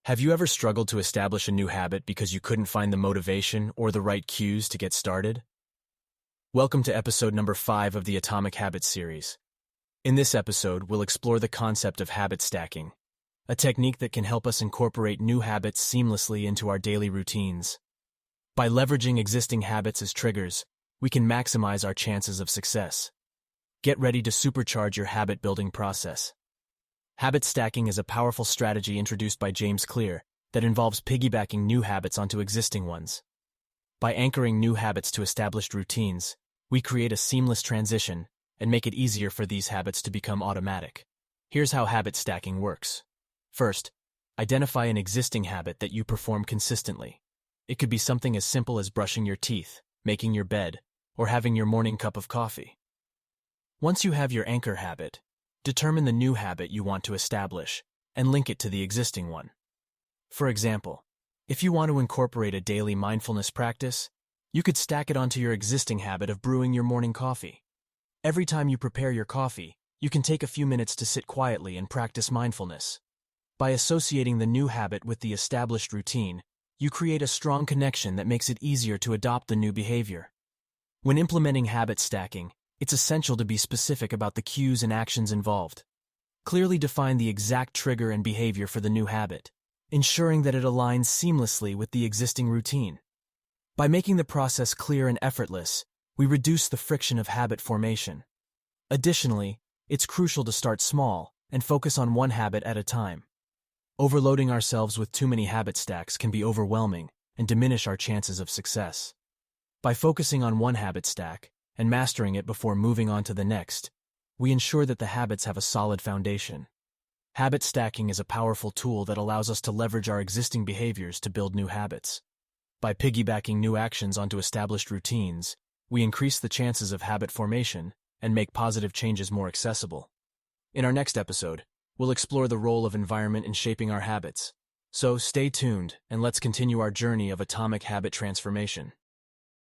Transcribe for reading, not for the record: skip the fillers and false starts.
Have you ever struggled to establish a new habit because you couldn't find the motivation or the right cues to get started? Welcome to episode number 5 of the Atomic Habits series. In this episode, we'll explore the concept of habit stacking, a technique that can help us incorporate new habits seamlessly into our daily routines. By leveraging existing habits as triggers, we can maximize our chances of success. Get ready to supercharge your habit-building process. Habit stacking is a powerful strategy introduced by James Clear that involves piggybacking new habits onto existing ones. By anchoring new habits to established routines, we create a seamless transition and make it easier for these habits to become automatic. Here's how habit stacking works. First, identify an existing habit that you perform consistently. It could be something as simple as brushing your teeth, making your bed, or having your morning cup of coffee. Once you have your anchor habit, determine the new habit you want to establish and link it to the existing one. For example, if you want to incorporate a daily mindfulness practice, you could stack it onto your existing habit of brewing your morning coffee. Every time you prepare your coffee, you can take a few minutes to sit quietly and practice mindfulness. By associating the new habit with the established routine, you create a strong connection that makes it easier to adopt the new behavior. When implementing habit stacking, it's essential to be specific about the cues and actions involved. Clearly define the exact trigger and behavior for the new habit, ensuring that it aligns seamlessly with the existing routine. By making the process clear and effortless, we reduce the friction of habit formation. Additionally, it's crucial to start small and focus on one habit at a time. Overloading ourselves with too many habit stacks can be overwhelming and diminish our chances of success. By focusing on one habit stack and mastering it before moving on to the next, we ensure that the habits have a solid foundation. Habit stacking is a powerful tool that allows us to leverage our existing behaviors to build new habits. By piggybacking new actions onto established routines, we increase the chances of habit formation and make positive changes more accessible. In our next episode, we'll explore the role of environment in shaping our habits. So stay tuned and let's continue our journey of atomic habit transformation.